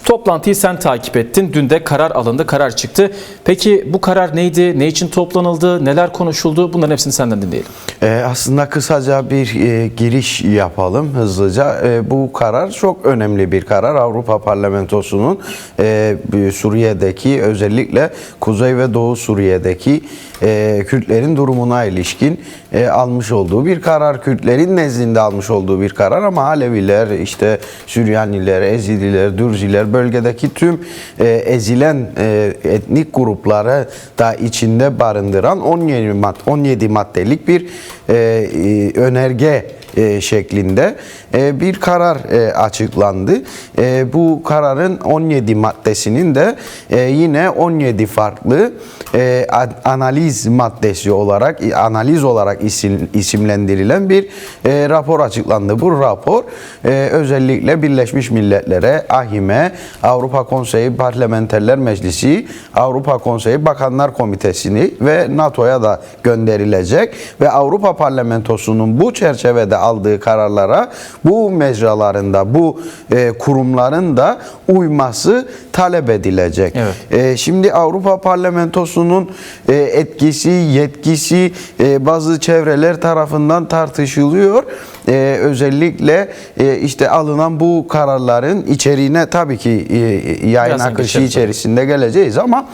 Toplantıyı sen takip ettin. Dün de karar alındı, karar çıktı. Peki bu karar neydi? Ne için toplanıldı? Neler konuşuldu? Bunların hepsini senden dinleyelim. Aslında kısaca bir giriş yapalım hızlıca. Bu karar çok önemli bir karar. Avrupa Parlamentosu'nun Suriye'deki, özellikle Kuzey ve Doğu Suriye'deki Kürtlerin durumuna ilişkin almış olduğu bir karar. Kürtlerin nezdinde almış olduğu bir karar ama Aleviler, işte Süryaniler, Ezidiler, Dürziler, bölgedeki tüm ezilen etnik grupları da içinde barındıran 17 maddelik bir önerge şeklinde bir karar açıklandı. Bu kararın 17 maddesinin de yine 17 farklı analiz maddesi olarak, analiz olarak isimlendirilen bir rapor açıklandı. Bu rapor özellikle Birleşmiş Milletler'e, AİHM'e, Avrupa Konseyi Parlamenterler Meclisi, Avrupa Konseyi Bakanlar Komitesi'ni ve NATO'ya da gönderilecek ve Avrupa Parlamentosu'nun bu çerçevede aldığı kararlara bu mecralarında, bu kurumların da uyması talep edilecek. Evet. Şimdi Avrupa Parlamentosu'nun etkisi, yetkisi bazı çevreler tarafından tartışılıyor. Özellikle işte alınan bu kararların içeriğine tabii ki yayın akışı içerisinde geleceğiz ama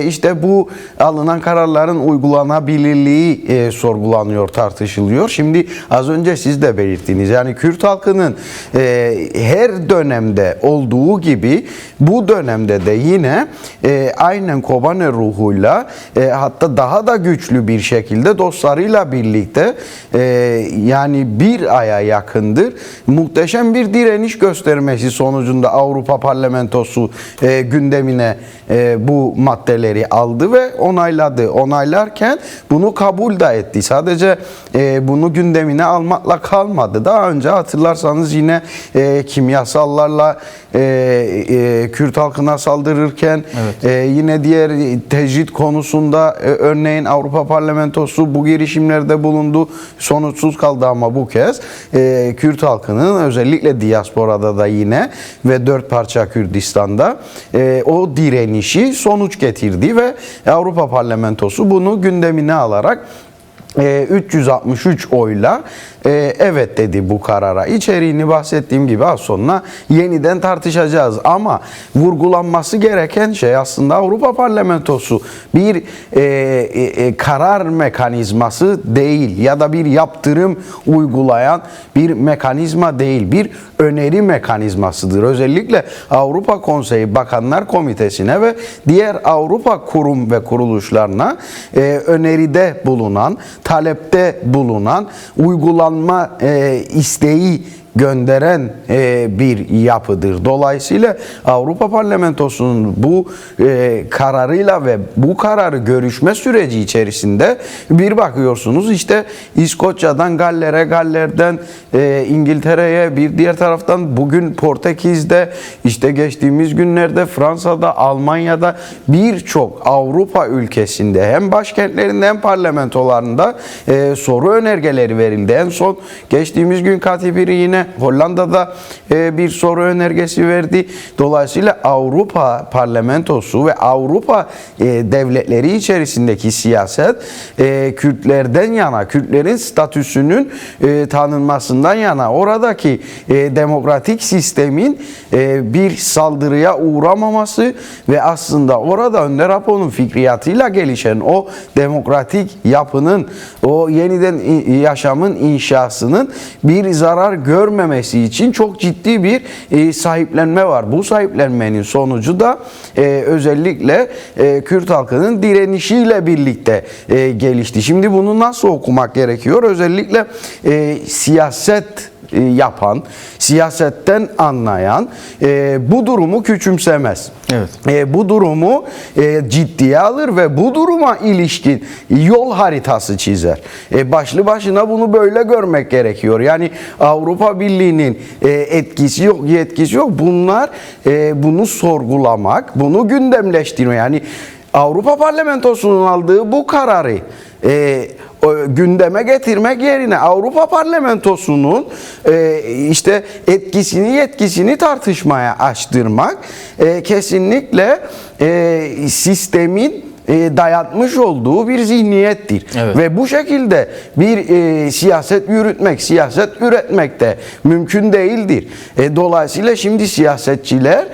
işte bu alınan kararların uygulanabilirliği sorgulanıyor, tartışılıyor. Şimdi az önce siz de belirttiniz. Yani Kürt halkının her dönemde olduğu gibi bu dönemde de yine aynen Kobane ruhuyla hatta daha da güçlü bir şekilde dostlarıyla birlikte yani bir aya yakındır muhteşem bir direniş göstermesi sonucunda Avrupa Parlamentosu gündemine bu maddeleri aldı ve onayladı. Onaylarken bunu kabul da etti. Sadece bunu gündemine almakla kalmadı. Daha önce hatırlarsanız yine kimyasallarla Kürt halkına saldırırken, evet, yine diğer tecrit konusunda örneğin Avrupa Parlamentosu bu girişimlerde bulundu. Sonuçsuz kaldı ama bu kez Kürt halkının özellikle diasporada da yine ve 4 parça Kürdistan'da o direnişi sonuç getirdi ve Avrupa Parlamentosu bunu gündemine alarak 363 oyla evet dedi bu karara. İçeriğini bahsettiğim gibi az sonra yeniden tartışacağız ama vurgulanması gereken şey aslında Avrupa Parlamentosu bir karar mekanizması değil ya da bir yaptırım uygulayan bir mekanizma değil, bir öneri mekanizmasıdır. Özellikle Avrupa Konseyi Bakanlar Komitesi'ne ve diğer Avrupa kurum ve kuruluşlarına öneride bulunan, talepte bulunan, uygulanma isteği gönderen bir yapıdır. Dolayısıyla Avrupa Parlamentosu'nun bu kararıyla ve bu kararı görüşme süreci içerisinde bir bakıyorsunuz işte İskoçya'dan Galler'e, Galler'den İngiltere'ye, bir diğer taraftan bugün Portekiz'de, işte geçtiğimiz günlerde Fransa'da, Almanya'da birçok Avrupa ülkesinde hem başkentlerinde hem parlamentolarında soru önergeleri verildi. En son geçtiğimiz gün Katibiri yine Hollanda'da bir soru önergesi verdi. Dolayısıyla Avrupa Parlamentosu ve Avrupa devletleri içerisindeki siyaset Kürtlerden yana, Kürtlerin statüsünün tanınmasından yana, oradaki demokratik sistemin bir saldırıya uğramaması ve aslında orada Önder Apo'nun fikriyatıyla gelişen o demokratik yapının, o yeniden yaşamın inşasının bir zarar görmemesi için çok ciddi bir sahiplenme var. Bu sahiplenmenin sonucu da özellikle Kürt halkının direnişiyle birlikte gelişti. Şimdi bunu nasıl okumak gerekiyor? Özellikle siyaset yapan, siyasetten anlayan bu durumu küçümsemez. Evet. Bu durumu ciddiye alır ve bu duruma ilişkin yol haritası çizer. Başlı başına bunu böyle görmek gerekiyor. Yani Avrupa Birliği'nin etkisi yok, yetkisi yok. Bunlar bunu sorgulamak, bunu gündemleştirmek. Yani Avrupa Parlamentosu'nun aldığı bu kararı gündeme getirmek yerine Avrupa Parlamentosu'nun işte etkisini yetkisini tartışmaya açtırmak kesinlikle sistemin dayatmış olduğu bir zihniyettir. Evet. Ve bu şekilde bir siyaset yürütmek, siyaset üretmek de mümkün değildir. Dolayısıyla şimdi siyasetçiler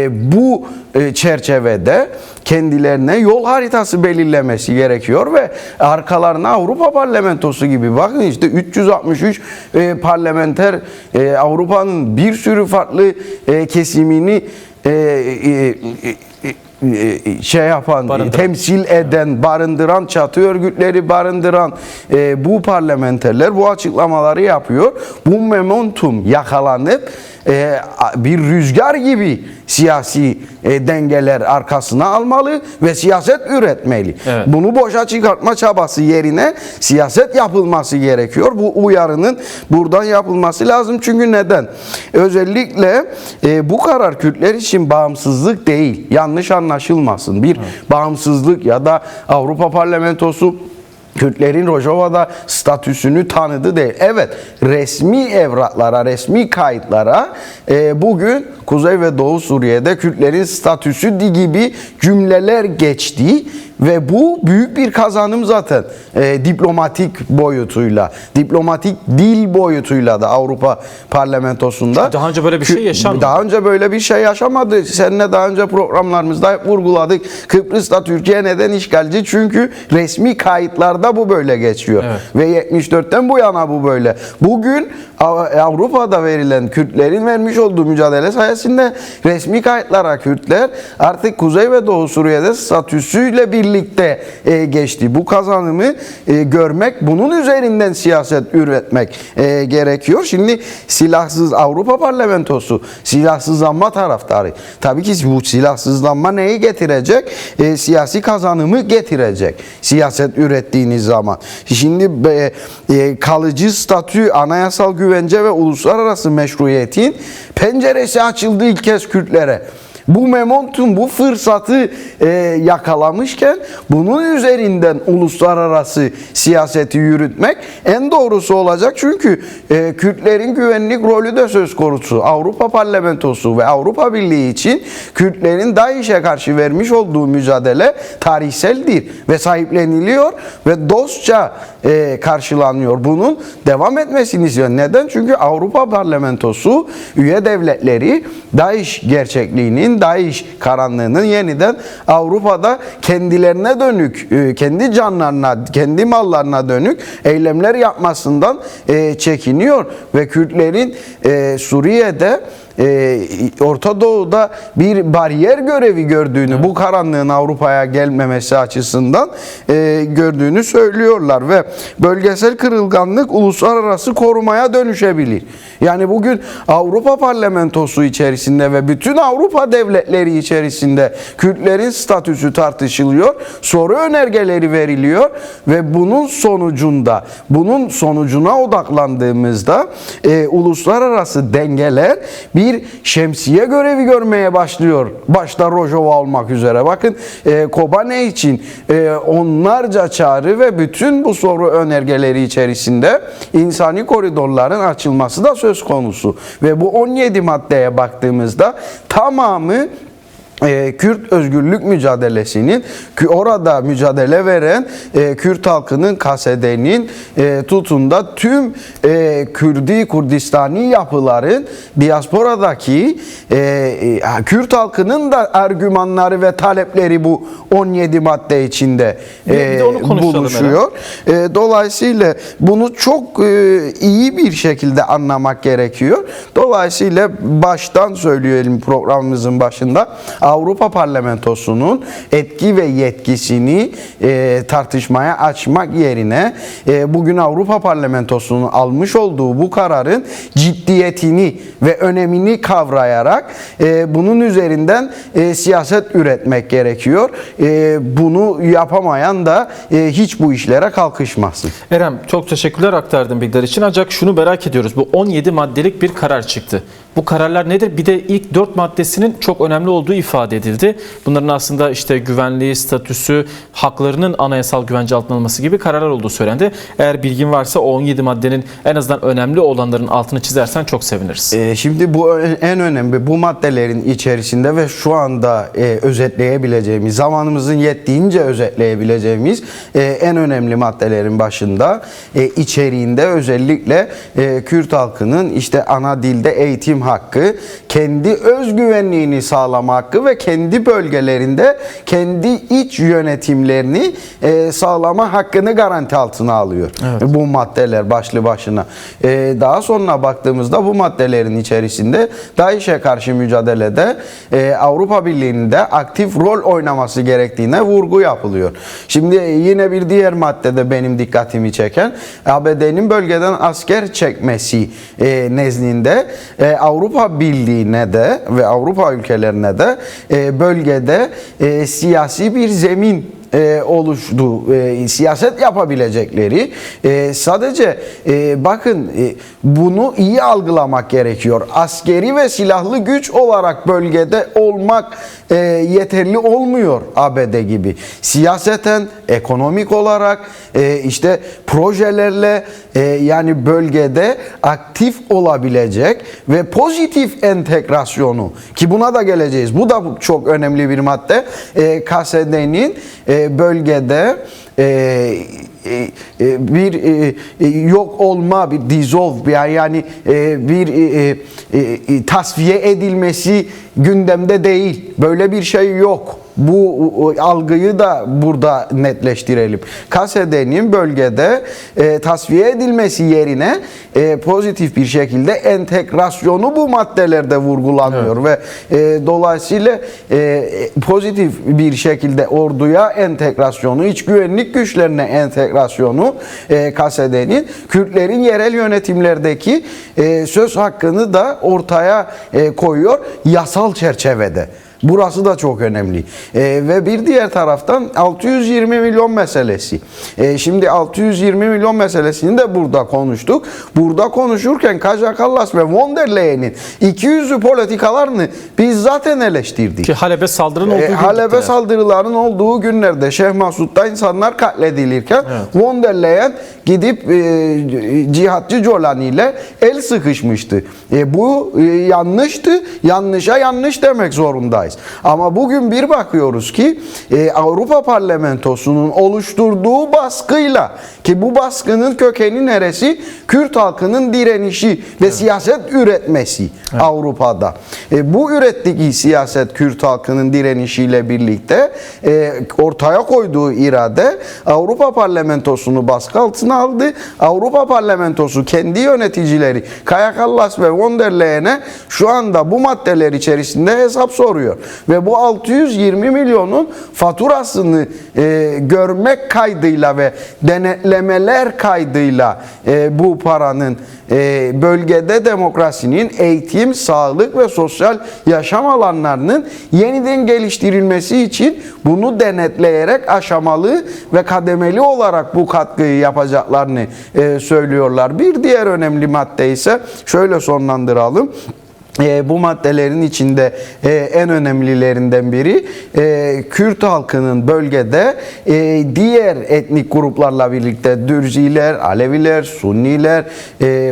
bu çerçevede kendilerine yol haritası belirlemesi gerekiyor ve arkalarına Avrupa Parlamentosu gibi, bakın işte 363 parlamenter Avrupa'nın bir sürü farklı kesimini temsil eden, barındıran, çatı örgütleri barındıran bu parlamenterler bu açıklamaları yapıyor. Bu momentum yakalanıp bir rüzgar gibi siyasi dengeler arkasına almalı ve siyaset üretmeli. Evet. Bunu boşa çıkartma çabası yerine siyaset yapılması gerekiyor. Bu uyarının buradan yapılması lazım. Çünkü neden? Özellikle bu karar Kürtler için bağımsızlık değil. Yanlış anlaşılmasın. Bir bağımsızlık ya da Avrupa Parlamentosu Kürtlerin Rojava'da statüsünü tanıdı değil. Evet, resmi evraklara, resmi kayıtlara bugün Kuzey ve Doğu Suriye'de Kürtlerin statüsü gibi cümleler geçti ve bu büyük bir kazanım zaten diplomatik boyutuyla, diplomatik dil boyutuyla da Avrupa Parlamentosu'nda. Daha önce böyle bir şey yaşanmadı. Daha önce böyle bir şey yaşamadı. Seninle daha önce programlarımızda hep vurguladık. Kıbrıs'ta Türkiye neden işgalci? Çünkü resmi kayıtlarda bu böyle geçiyor. Evet. Ve 74'ten bu yana bu böyle. Bugün Avrupa'da verilen Kürtlerin vermiş olduğu mücadele sayesinde resmi kayıtlara Kürtler artık Kuzey ve Doğu Suriye'de statüsüyle birlikte geçti. Bu kazanımı görmek, bunun üzerinden siyaset üretmek gerekiyor. Şimdi silahsız Avrupa Parlamentosu silahsızlanma taraftarı. Tabii ki bu silahsızlanma neyi getirecek? Siyasi kazanımı getirecek. Siyaset ürettiğiniz zaman. Şimdi kalıcı statü, anayasal güvence ve uluslararası meşruiyetin penceresi açıldı ilk kez Kürtlere. Bu momentum, bu fırsatı yakalamışken bunun üzerinden uluslararası siyaseti yürütmek en doğrusu olacak. Çünkü Kürtlerin güvenlik rolü de söz konusu. Avrupa Parlamentosu ve Avrupa Birliği için Kürtlerin DAEŞ'e karşı vermiş olduğu mücadele tarihseldir ve sahipleniliyor ve dostça karşılanıyor. Bunun devam etmesini istiyor. Neden? Çünkü Avrupa Parlamentosu üye devletleri DAEŞ gerçekliğinin, DAEŞ karanlığının yeniden Avrupa'da kendilerine dönük, kendi canlarına, kendi mallarına dönük eylemler yapmasından çekiniyor ve Kürtlerin Suriye'de, Orta Doğu'da bir bariyer görevi gördüğünü, bu karanlığın Avrupa'ya gelmemesi açısından gördüğünü söylüyorlar ve bölgesel kırılganlık uluslararası korumaya dönüşebilir. Yani bugün Avrupa Parlamentosu içerisinde ve bütün Avrupa devletleri içerisinde Kürtlerin statüsü tartışılıyor, soru önergeleri veriliyor ve bunun sonucuna odaklandığımızda uluslararası dengeler bir şemsiye görevi görmeye başlıyor. Başta Rojava olmak üzere. Bakın Kobane için onlarca çağrı ve bütün bu soru önergeleri içerisinde insani koridorların açılması da söz konusu. Ve bu 17 maddeye baktığımızda tamamı Kürt özgürlük mücadelesinin, orada mücadele veren Kürt halkının, KSD'nin tutun da tüm Kurdistani yapıların, diasporadaki Kürt halkının da argümanları ve talepleri bu 17 madde içinde buluşuyor. Dolayısıyla bunu çok iyi bir şekilde anlamak gerekiyor. Dolayısıyla baştan söyleyelim programımızın başında, Avrupa Parlamentosu'nun etki ve yetkisini tartışmaya açmak yerine bugün Avrupa Parlamentosu'nun almış olduğu bu kararın ciddiyetini ve önemini kavrayarak bunun üzerinden siyaset üretmek gerekiyor. Bunu yapamayan da hiç bu işlere kalkışmasın. Erem, çok teşekkürler aktardığın bilgiler için. Ancak şunu merak ediyoruz. Bu 17 maddelik bir karar çıktı. Bu kararlar nedir? Bir de ilk 4 maddesinin çok önemli olduğu ifade edildi. Bunların aslında işte güvenliği, statüsü, haklarının anayasal güvence altına alınması gibi kararlar olduğu söylendi. Eğer bilgin varsa o 17 maddenin en azından önemli olanların altını çizersen çok seviniriz. Şimdi bu en önemli, bu maddelerin içerisinde ve şu anda özetleyebileceğimiz, zamanımızın yettiğince özetleyebileceğimiz en önemli maddelerin başında, içeriğinde özellikle Kürt halkının işte ana dilde eğitim hakkı, kendi özgüvenliğini sağlama hakkı ve kendi bölgelerinde kendi iç yönetimlerini sağlama hakkını garanti altına alıyor. Evet. Bu maddeler başlı başına. Daha sonra baktığımızda bu maddelerin içerisinde DAEŞ'e karşı mücadelede Avrupa Birliği'nin de aktif rol oynaması gerektiğine vurgu yapılıyor. Şimdi yine bir diğer maddede benim dikkatimi çeken ABD'nin bölgeden asker çekmesi nezdinde Avrupa Birliği'ne de ve Avrupa ülkelerine de bölgede siyasi bir zemin oluştu, siyaset yapabilecekleri. Sadece bakın bunu iyi algılamak gerekiyor. Askeri ve silahlı güç olarak bölgede olmak yeterli olmuyor ABD gibi. Siyaseten, ekonomik olarak işte projelerle yani bölgede aktif olabilecek ve pozitif entegrasyonu, ki buna da geleceğiz. Bu da çok önemli bir madde. KSD'nin bölgede bir yok olma, bir dissolve yani bir tasfiye edilmesi gündemde değil. Böyle bir şey yok. Bu algıyı da burada netleştirelim. KSD'nin bölgede tasfiye edilmesi yerine pozitif bir şekilde entegrasyonu bu maddelerde vurgulanıyor. Evet. Ve dolayısıyla pozitif bir şekilde orduya entegrasyonu, iç güvenlik güçlerine entegrasyonu KSD'nin Kürtlerin yerel yönetimlerdeki söz hakkını da ortaya koyuyor yasal çerçevede. Burası da çok önemli. Ve bir diğer taraftan 620 milyon meselesi. Şimdi 620 milyon meselesini de burada konuştuk. Burada konuşurken Kaja Kallas ve von der Leyen'in ikiyüzlü politikalarını biz zaten eleştirdik. Ki Halep'e saldırının olduğu Halep'e saldırıların olduğu günlerde Şeyh Masud'da insanlar katledilirken evet, von der Leyen gidip cihatçı Jolani ile el sıkışmıştı. Bu yanlıştı. Yanlışa yanlış demek zorundayız. Ama bugün bir bakıyoruz ki Avrupa Parlamentosu'nun oluşturduğu baskıyla, ki bu baskının kökeni neresi? Kürt halkının direnişi ve siyaset üretmesi Avrupa'da. Bu ürettiği siyaset Kürt halkının direnişiyle birlikte ortaya koyduğu irade Avrupa Parlamentosu'nu baskı altına aldı. Avrupa Parlamentosu kendi yöneticileri Kaja Kallas ve von der Leyen'e şu anda bu maddeler içerisinde hesap soruyor. Ve bu 620 milyonun faturasını görmek kaydıyla ve denetlemeler kaydıyla bu paranın bölgede demokrasinin, eğitim, sağlık ve sosyal yaşam alanlarının yeniden geliştirilmesi için bunu denetleyerek aşamalı ve kademeli olarak bu katkıyı yapacaklarını söylüyorlar. Bir diğer önemli madde ise şöyle sonlandıralım. Bu maddelerin içinde en önemlilerinden biri Kürt halkının bölgede diğer etnik gruplarla birlikte Dürziler, Aleviler, Sunniler,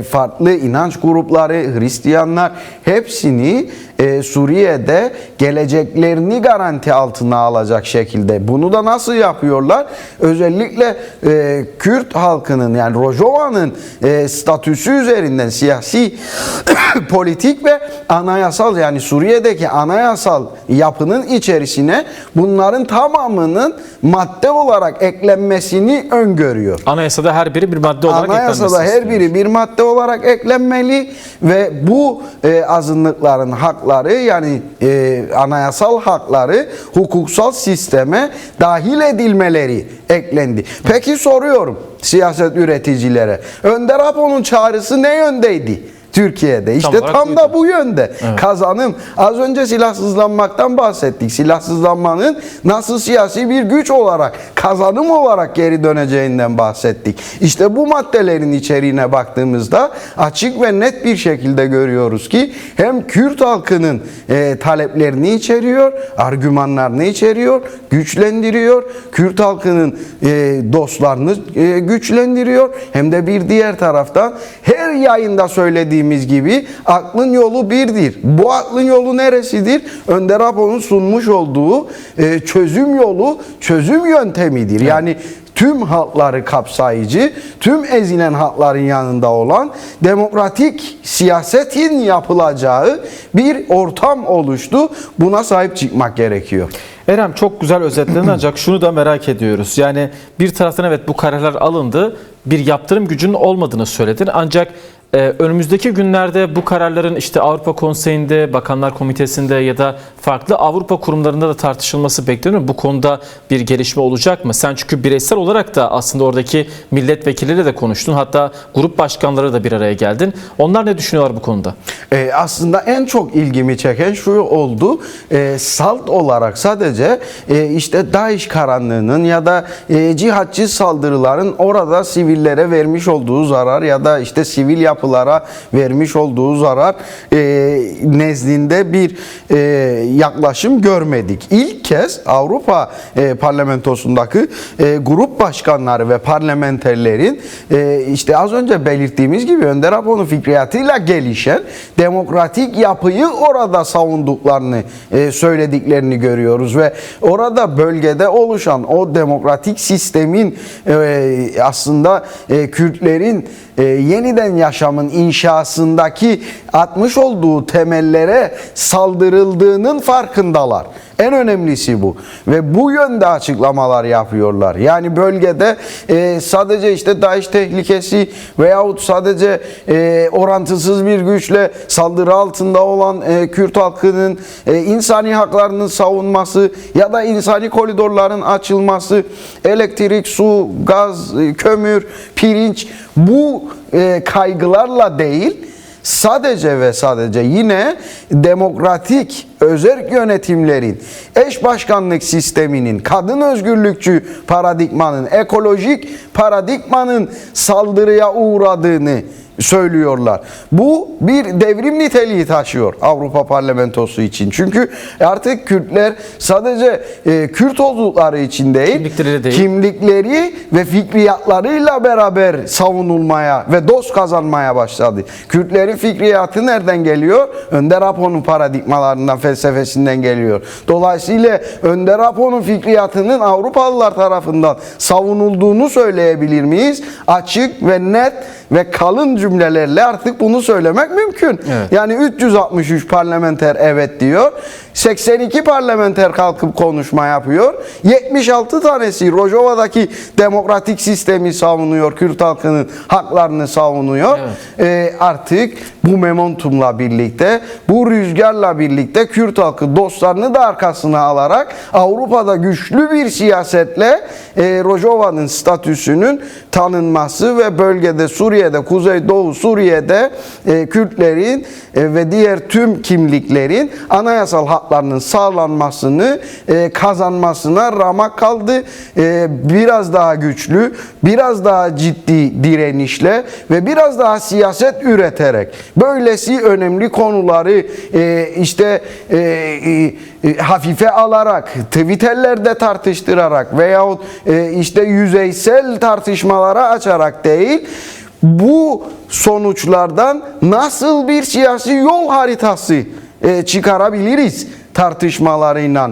farklı inanç grupları, Hristiyanlar hepsini Suriye'de geleceklerini garanti altına alacak şekilde. Bunu da nasıl yapıyorlar? Özellikle Kürt halkının yani Rojava'nın statüsü üzerinden siyasi, politik ve anayasal yani Suriye'deki anayasal yapının içerisine bunların tamamının madde olarak eklenmesini öngörüyor. Anayasada her biri bir madde olarak eklenmesi. Anayasada her biri bir madde olarak eklenmeli ve bu azınlıkların hakları yani anayasal hakları hukuksal sisteme dahil edilmeleri eklendi. Peki soruyorum siyaset üreticilere. Önder Apo'nun çağrısı ne yöndeydi? Türkiye'de. İşte olarak tam buydu. da bu yönde. Kazanım. Az önce silahsızlanmaktan bahsettik. Silahsızlanmanın nasıl siyasi bir güç olarak, kazanım olarak geri döneceğinden bahsettik. İşte bu maddelerin içeriğine baktığımızda açık ve net bir şekilde görüyoruz ki hem Kürt halkının taleplerini içeriyor, argümanlarını içeriyor, güçlendiriyor. Kürt halkının dostlarını güçlendiriyor. Hem de bir diğer taraftan her yayında söylediğimiz gibi aklın yolu birdir. Bu aklın yolu neresidir? Önder Apo'nun sunmuş olduğu çözüm yolu, çözüm yöntemidir. Yani tüm halkları kapsayıcı, tüm ezilen halkların yanında olan demokratik siyasetin yapılacağı bir ortam oluştu. Buna sahip çıkmak gerekiyor. Erem, çok güzel özetledin ancak şunu da merak ediyoruz. Yani bir taraftan evet bu kararlar alındı, bir yaptırım gücünün olmadığını söyledin. Ancak önümüzdeki günlerde bu kararların işte Avrupa Konseyi'nde, Bakanlar Komitesi'nde ya da farklı Avrupa kurumlarında da tartışılması bekleniyor. Bu konuda bir gelişme olacak mı? Sen çünkü bireysel olarak da aslında oradaki milletvekilleriyle de konuştun. Hatta grup başkanları da bir araya geldin. Onlar ne düşünüyorlar bu konuda? Aslında en çok ilgimi çeken şu oldu. Salt olarak sadece işte DAEŞ karanlığının ya da cihatçı saldırıların orada sivillere vermiş olduğu zarar ya da işte sivil yapılara vermiş olduğu zarar nezdinde bir yaklaşım görmedik. İlk kez Avrupa Parlamentosu'ndaki grup başkanları ve parlamenterlerin işte az önce belirttiğimiz gibi Önder Apo'nun fikriyatıyla gelişen demokratik yapıyı orada savunduklarını söylediklerini görüyoruz ve orada bölgede oluşan o demokratik sistemin aslında Kürtlerin yeniden yaşamın inşasındaki atmış olduğu temellere saldırıldığının farkındalar. En önemlisi bu. Ve bu yönde açıklamalar yapıyorlar. Yani bölgede sadece işte DAEŞ tehlikesi veyahut sadece orantısız bir güçle saldırı altında olan Kürt halkının insani haklarının savunması ya da insani koridorların açılması, elektrik, su, gaz, kömür, pirinç bu kaygılarla değil, sadece ve sadece yine demokratik özerk yönetimlerin, eş başkanlık sisteminin, kadın özgürlükçü paradigmanın, ekolojik paradigmanın saldırıya uğradığını söylüyorlar. Bu bir devrim niteliği taşıyor Avrupa Parlamentosu için. Çünkü artık Kürtler sadece Kürt oldukları için değil, kimlikleri ve fikriyatlarıyla beraber savunulmaya ve dost kazanmaya başladı. Kürtlerin fikriyatı nereden geliyor? Önder Apo'nun paradigmalarından, felsefesinden geliyor. Dolayısıyla Önder Apo'nun fikriyatının Avrupalılar tarafından savunulduğunu söyleyebilir miyiz? Açık ve net ve kalın cümlelerle artık bunu söylemek mümkün. Evet. Yani 363 parlamenter evet diyor. 82 parlamenter kalkıp konuşma yapıyor. 76 tanesi Rojava'daki demokratik sistemi savunuyor. Kürt halkının haklarını savunuyor. Evet. Artık bu momentumla birlikte, bu rüzgarla birlikte Kürt halkı dostlarını da arkasına alarak Avrupa'da güçlü bir siyasetle Rojava'nın statüsünün tanınması ve bölgede Suriye'de, Kuzeydoğu Suriye'de Kürtlerin ve diğer tüm kimliklerin anayasal haklarının sağlanmasını kazanmasına ramak kaldı. Biraz daha güçlü, biraz daha ciddi direnişle ve biraz daha siyaset üreterek böylesi önemli konuları hafife alarak, Twitter'lerde tartıştırarak veyahut işte yüzeysel tartışmalara açarak değil, bu sonuçlardan nasıl bir siyasi yol haritası çıkarabiliriz tartışmalarıyla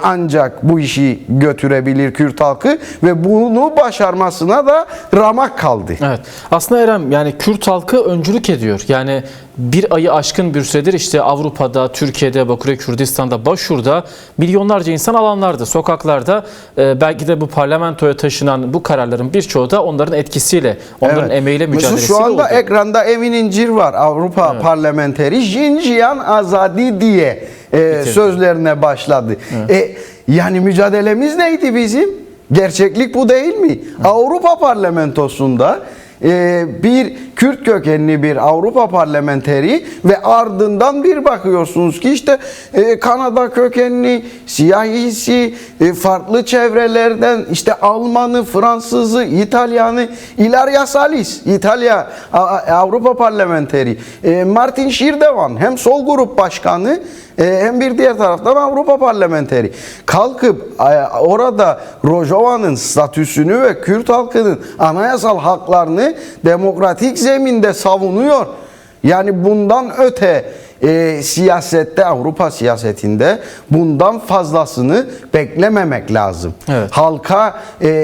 ancak bu işi götürebilir Kürt halkı ve bunu başarmasına da ramak kaldı. Evet. Aslında Erem, yani Kürt halkı öncülük ediyor. Yani bir ayı aşkın bir süredir işte Avrupa'da, Türkiye'de, Bakü'de, Kürdistan'da, Başur'da milyonlarca insan alanlarda, sokaklarda belki de bu parlamentoya taşınan bu kararların birçoğu da onların etkisiyle, onların emeğiyle, mücadelesiyle oldu. Şu anda ekranda Emin İncir var. Avrupa parlamenteri Jinjiyan Azadi diye sözlerine başladı. Yani mücadelemiz neydi bizim? Gerçeklik bu değil mi? Avrupa Parlamentosu'nda bir Kürt kökenli bir Avrupa parlamenteri ve ardından bir bakıyorsunuz ki işte Kanada kökenli, siyahisi, farklı çevrelerden işte Almanı, Fransızı, İtalyanı, Ilaria Salis, İtalya Avrupa parlamenteri, Martin Şirdevan hem sol grup başkanı hem bir diğer taraftan Avrupa parlamenteri. Kalkıp orada Rojava'nın statüsünü ve Kürt halkının anayasal haklarını demokratik zeminde savunuyor. Yani bundan öte siyasette, Avrupa siyasetinde bundan fazlasını beklememek lazım. Evet. Halka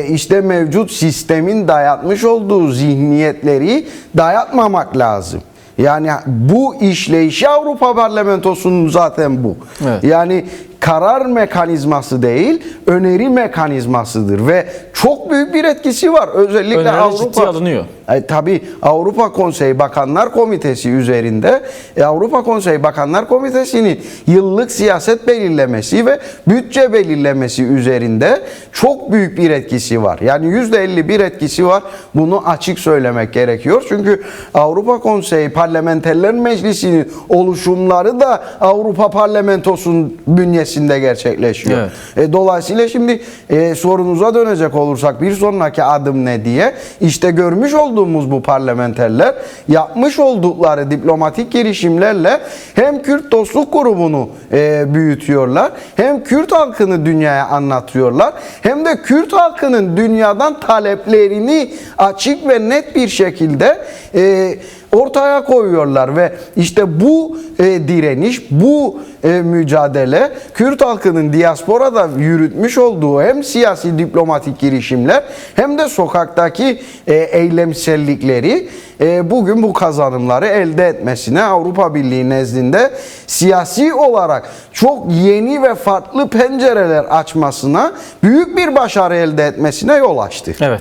işte mevcut sistemin dayatmış olduğu zihniyetleri dayatmamak lazım. Yani bu işleyişi Avrupa Parlamentosu'nun zaten bu. Evet. Yani karar mekanizması değil, öneri mekanizmasıdır ve çok büyük bir etkisi var. Özellikle Öneriler ciddiye Avrupa alınıyor. Tabii Avrupa Konseyi Bakanlar Komitesi üzerinde Avrupa Konseyi Bakanlar Komitesi'nin yıllık siyaset belirlemesi ve bütçe belirlemesi üzerinde çok büyük bir etkisi var. Yani %50 bir etkisi var. Bunu açık söylemek gerekiyor. Çünkü Avrupa Konseyi Parlamenterler Meclisi'nin oluşumları da Avrupa Parlamentosu'nun bünyesinde gerçekleşiyor. Evet. Dolayısıyla şimdi sorunuza dönecek olursak bir sonraki adım ne diye işte görmüş olduğumuz bu parlamenterler yapmış oldukları diplomatik girişimlerle hem Kürt Dostluk Grubu'nu büyütüyorlar, hem Kürt halkını dünyaya anlatıyorlar, hem de Kürt halkının dünyadan taleplerini açık ve net bir şekilde ortaya koyuyorlar ve işte bu direniş, bu mücadele Kürt halkının diasporada yürütmüş olduğu hem siyasi diplomatik girişimler hem de sokaktaki eylemsellikleri bugün bu kazanımları elde etmesine, Avrupa Birliği nezdinde siyasi olarak çok yeni ve farklı pencereler açmasına, büyük bir başarı elde etmesine yol açtı. Evet.